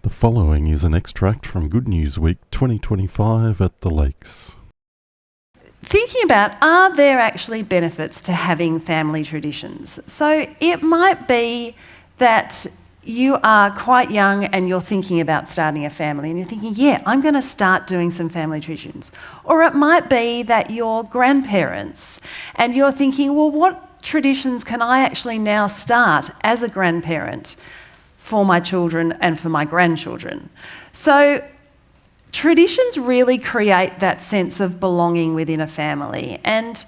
The following is an extract from Good News Week 2025 at the Lakes. Thinking about, are there actually benefits to having family traditions? So it might be that you are quite young and you're thinking about starting a family and you're thinking, yeah, I'm going to start doing some family traditions. Or it might be that you're grandparents and you're thinking, well, what traditions can I actually now start as a grandparent for my children and for my grandchildren? So traditions really create that sense of belonging within a family, and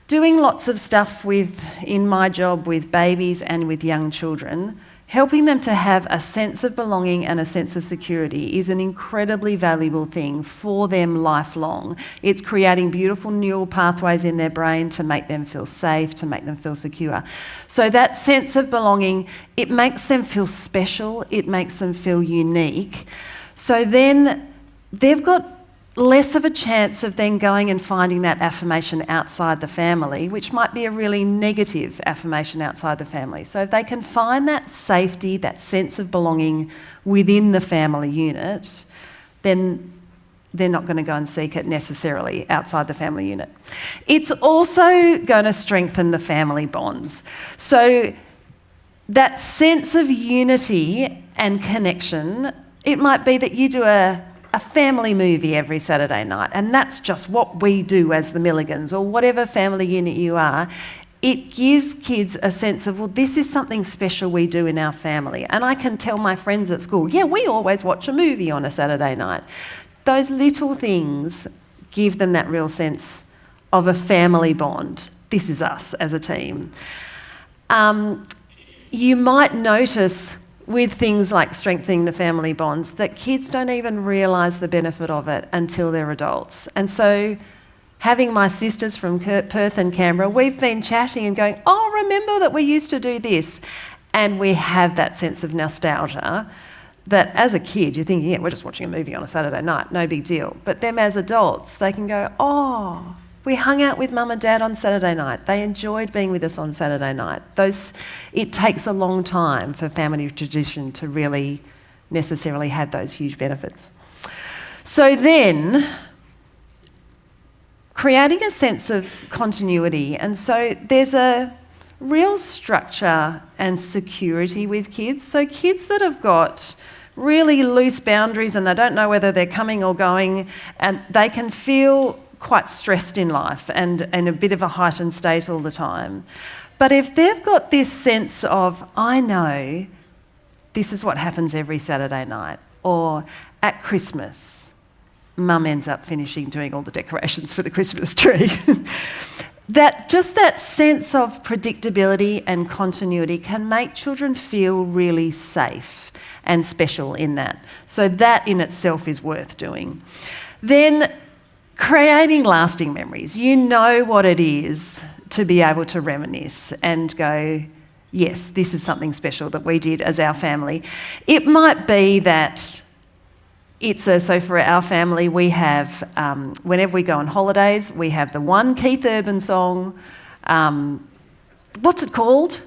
doing lots of stuff in my job with babies and with young children, helping them to have a sense of belonging and a sense of security is an incredibly valuable thing for them lifelong. It's creating beautiful neural pathways in their brain to make them feel safe, to make them feel secure. So that sense of belonging, it makes them feel special, it makes them feel unique. So then they've got less of a chance of then going and finding that affirmation outside the family, which might be a really negative affirmation outside the family. So if they can find that safety, that sense of belonging within the family unit, then they're not going to go and seek it necessarily outside the family unit. It's also going to strengthen the family bonds. So that sense of unity and connection, it might be that you do a family movie every Saturday night, and that's just what we do as the Milligans, or whatever family unit you are. It gives kids a sense of, well, this is something special we do in our family. And I can tell my friends at school, yeah, we always watch a movie on a Saturday night. Those little things give them that real sense of a family bond. This is us as a team. You might notice with things like strengthening the family bonds that kids don't even realise the benefit of it until they're adults. And so having my sisters from Perth and Canberra, we've been chatting and going, oh, remember that we used to do this? And we have that sense of nostalgia that as a kid you're thinking, yeah, we're just watching a movie on a Saturday night, no big deal. But them as adults, they can go, oh, we hung out with mum and dad on Saturday night. They enjoyed being with us on Saturday night. It takes a long time for family tradition to really necessarily have those huge benefits. So then, creating a sense of continuity. And so there's a real structure and security with kids. So kids that have got really loose boundaries and they don't know whether they're coming or going, and they can feel quite stressed in life and in a bit of a heightened state all the time. But if they've got this sense of, I know this is what happens every Saturday night, or at Christmas, mum ends up finishing doing all the decorations for the Christmas tree. That sense of predictability and continuity can make children feel really safe and special in that. So that in itself is worth doing. Then creating lasting memories. You know what it is to be able to reminisce and go, yes, this is something special that we did as our family. It might be that so for our family, we have, whenever we go on holidays, we have the one Keith Urban song. What's it called?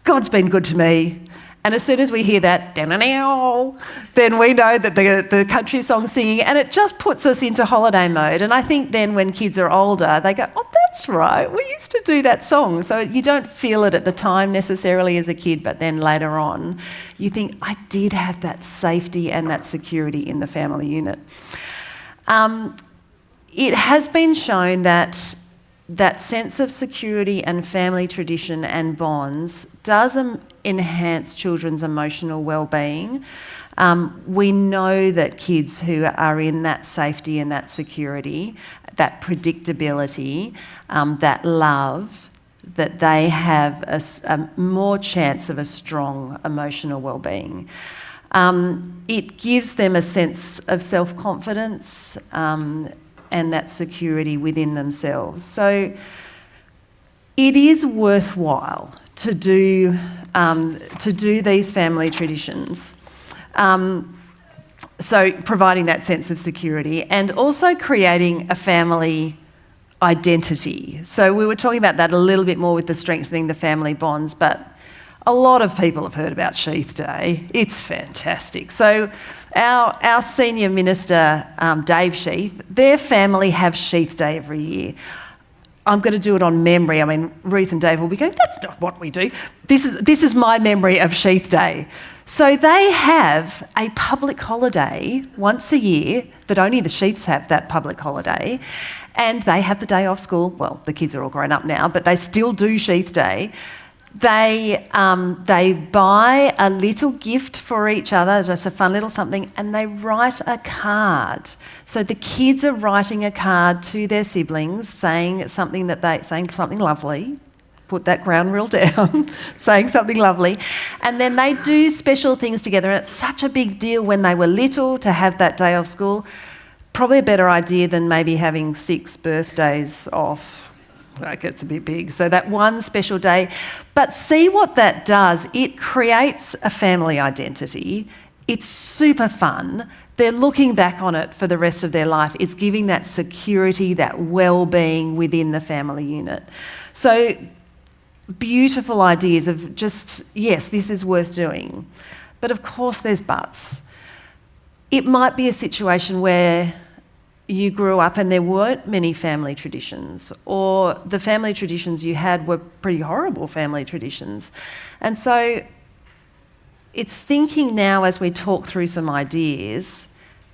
God's Been Good to Me. And as soon as we hear that, then we know that the country song's singing, and it just puts us into holiday mode. And I think then when kids are older, they go, oh, that's right, we used to do that song. So you don't feel it at the time necessarily as a kid, but then later on, you think, I did have that safety and that security in the family unit. It has been shown that sense of security and family tradition and bonds does enhance children's emotional well-being. We know that kids who are in that safety and that security, that predictability, that love, that they have a more chance of a strong emotional well-being. It gives them a sense of self-confidence and that security within themselves. So it is worthwhile to do these family traditions. So providing that sense of security and also creating a family identity. So we were talking about that a little bit more with the strengthening the family bonds, but A lot of people have heard about Sheath Day. It's fantastic. So our senior minister, Dave Sheath, their family have Sheath Day every year. I'm going to do it on memory. I mean, Ruth and Dave will be going, that's not what we do. This is my memory of Sheath Day. So they have a public holiday once a year that only the Sheaths have, that public holiday, and they have the day off school. Well, the kids are all grown up now, but they still do Sheath Day. They buy a little gift for each other, just a fun little something, and they write a card. So the kids are writing a card to their siblings saying something lovely. Put that ground rule down, saying something lovely. And then they do special things together. And it's such a big deal when they were little to have that day off school. Probably a better idea than maybe having 6 birthdays off. That gets a bit big. So that one special day. But see what that does. It creates a family identity. It's super fun. They're looking back on it for the rest of their life. It's giving that security, that well-being within the family unit. So beautiful ideas of just, yes, this is worth doing. But of course there's buts. It might be a situation where you grew up and there weren't many family traditions, or the family traditions you had were pretty horrible family traditions. And so it's thinking now as we talk through some ideas,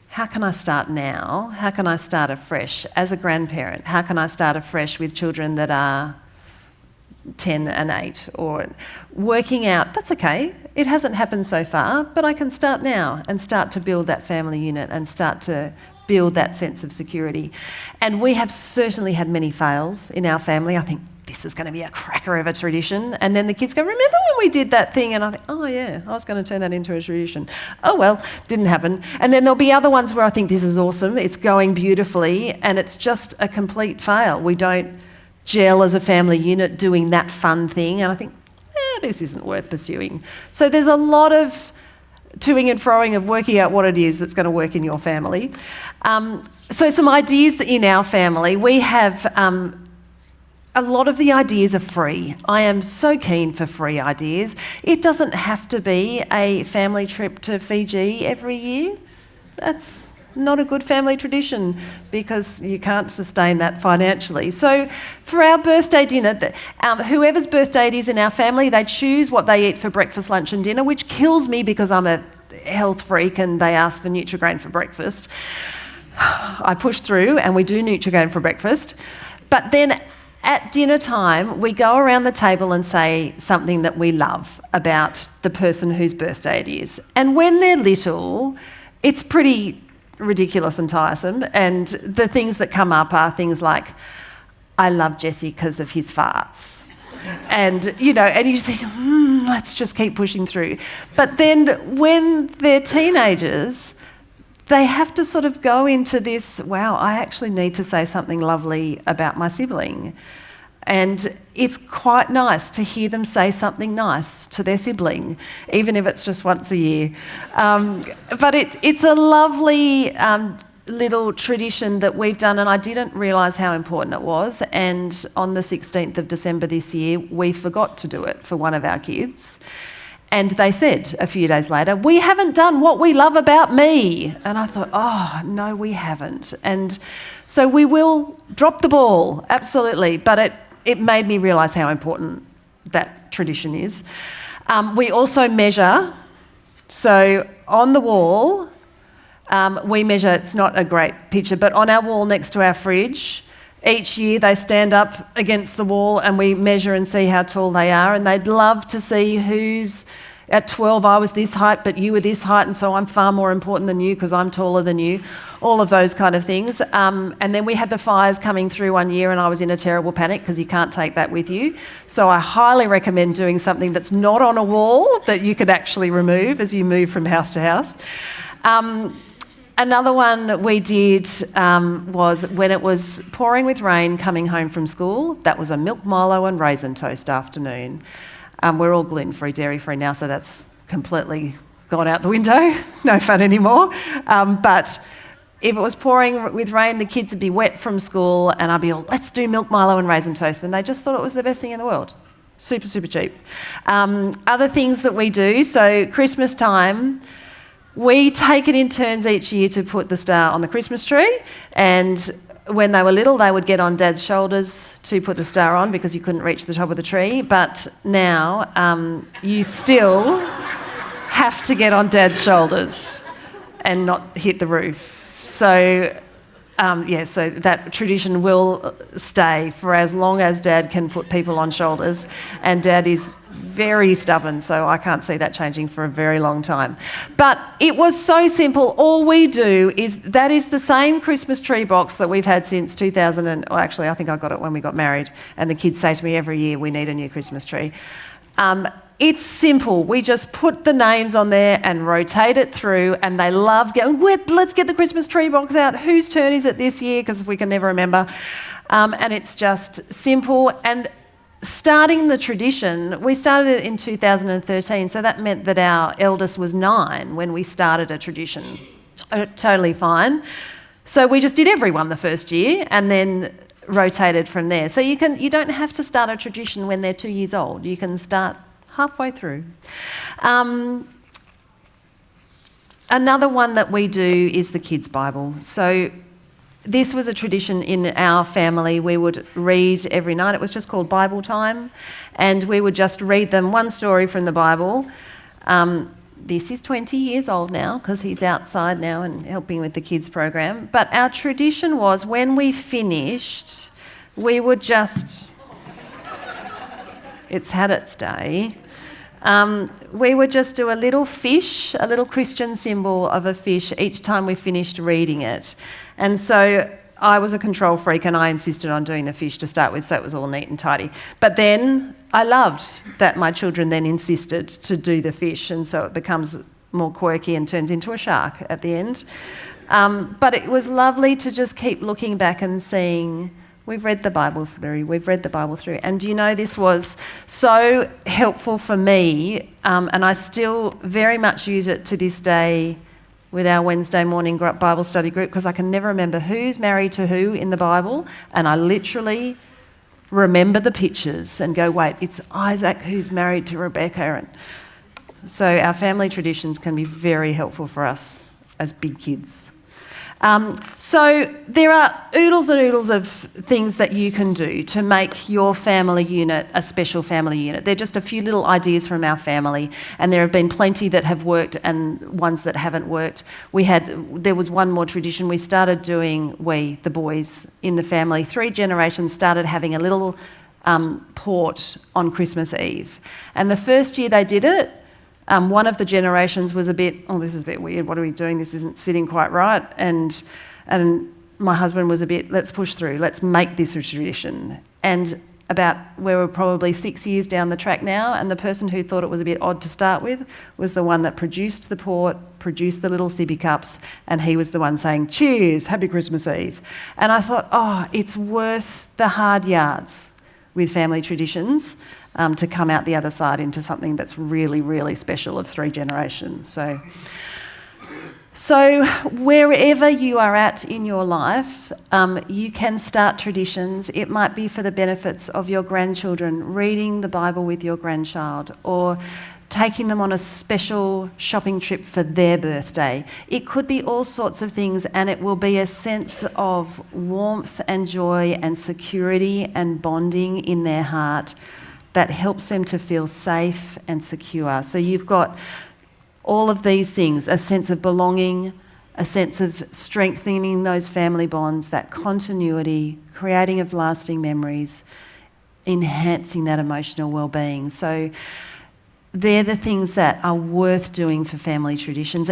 how can I start now? How can I start afresh as a grandparent? How can I start afresh with children that are 10 and 8, or working out, that's okay, it hasn't happened so far, but I can start now and start to build that family unit and start to build that sense of security. And we have certainly had many fails in our family. I think this is going to be a cracker of a tradition. And then the kids go, remember when we did that thing? And I think, oh yeah, I was going to turn that into a tradition. Oh well, didn't happen. And then there'll be other ones where I think this is awesome, it's going beautifully, and it's just a complete fail. We don't gel as a family unit doing that fun thing, and I think, this isn't worth pursuing. So there's a lot of toing and froing of working out what it is that's going to work in your family. So some ideas in our family. We have a lot of the ideas are free. I am so keen for free ideas. It doesn't have to be a family trip to Fiji every year. That's not a good family tradition because you can't sustain that financially. So for our birthday dinner, whoever's birthday it is in our family, they choose what they eat for breakfast, lunch and dinner, which kills me because I'm a health freak and they ask for Nutri-Grain for breakfast. I push through and we do Nutri-Grain for breakfast. But then at dinner time, we go around the table and say something that we love about the person whose birthday it is. And when they're little, it's pretty ridiculous and tiresome, and the things that come up are things like, I love Jesse because of his farts. And, you know, and you think, let's just keep pushing through. But then when they're teenagers, they have to sort of go into this, wow, I actually need to say something lovely about my sibling. And it's quite nice to hear them say something nice to their sibling, even if it's just once a year. But it's a lovely little tradition that we've done, and I didn't realise how important it was. And on the 16th of December this year, we forgot to do it for one of our kids. And they said a few days later, we haven't done what we love about me. And I thought, oh, no, we haven't. And so we will drop the ball, absolutely. But it made me realise how important that tradition is. We also measure. So on the wall, we measure, it's not a great picture, but on our wall next to our fridge, each year they stand up against the wall and we measure and see how tall they are, and they'd love to see who's at 12 I was this height but you were this height, and so I'm far more important than you because I'm taller than you, all of those kind of things. And then we had the fires coming through one year and I was in a terrible panic because you can't take that with you. So I highly recommend doing something that's not on a wall that you could actually remove as you move from house to house. Another one we did was when it was pouring with rain coming home from school. That was a milk Milo and raisin toast afternoon. We're all gluten-free, dairy-free now, so that's completely gone out the window. No fun anymore. But if it was pouring with rain, the kids would be wet from school and I'd be all, let's do milk Milo and raisin toast. And they just thought it was the best thing in the world. Super, super cheap. Other things that we do, so Christmas time, we take it in turns each year to put the star on the Christmas tree, and when they were little, they would get on Dad's shoulders to put the star on because you couldn't reach the top of the tree. But now you still have to get on Dad's shoulders and not hit the roof. So, so that tradition will stay for as long as Dad can put people on shoulders. And Dad is very stubborn, so I can't see that changing for a very long time. But it was so simple. All we do is, that is the same Christmas tree box that we've had since 2000, actually I think I got it when we got married, and the kids say to me every year, we need a new Christmas tree. It's simple. We just put the names on there and rotate it through, and they love going, let's get the Christmas tree box out. Whose turn is it this year? Because we can never remember. And it's just simple. And starting the tradition, we started it in 2013, so that meant that our eldest was 9 when we started a tradition. Totally fine. So we just did everyone the first year and then rotated from there. So you don't have to start a tradition when they're 2 years old. You can start halfway through. Another one that we do is the Kids' Bible. So this was a tradition in our family. We would read every night. It was just called Bible time, and we would just read them one story from the Bible. This is 20 years old now because he's outside now and helping with the kids program. But our tradition was, when we finished, we would just... it's had its day. We would just do a little fish, a little Christian symbol of a fish each time we finished reading it. And so I was a control freak and I insisted on doing the fish to start with, so it was all neat and tidy. But then I loved that my children then insisted to do the fish, and so it becomes more quirky and turns into a shark at the end. But it was lovely to just keep looking back and seeing, we've read the Bible through. And do you know, this was so helpful for me, and I still very much use it to this day with our Wednesday morning Bible study group, because I can never remember who's married to who in the Bible, and I literally remember the pictures and go, wait, it's Isaac who's married to Rebecca. And so our family traditions can be very helpful for us as big kids. So there are oodles and oodles of things that you can do to make your family unit a special family unit. They're just a few little ideas from our family, and there have been plenty that have worked and ones that haven't worked. There was one more tradition we started doing, the boys in the family, 3 generations started having a little port on Christmas Eve. And the first year they did it, one of the generations was a bit, this is a bit weird, what are we doing? This isn't sitting quite right. And my husband was a bit, let's push through, let's make this a tradition. And we were probably 6 years down the track now, and the person who thought it was a bit odd to start with was the one that produced the port, produced the little sippy cups, and he was the one saying, cheers, happy Christmas Eve. And I thought, it's worth the hard yards with family traditions to come out the other side into something that's really, really special of 3 generations. So wherever you are at in your life, you can start traditions. It might be for the benefits of your grandchildren, reading the Bible with your grandchild, or taking them on a special shopping trip for their birthday. It could be all sorts of things, and it will be a sense of warmth and joy and security and bonding in their heart that helps them to feel safe and secure. So you've got all of these things, a sense of belonging, a sense of strengthening those family bonds, that continuity, creating of lasting memories, enhancing that emotional well-being. So they're the things that are worth doing for family traditions.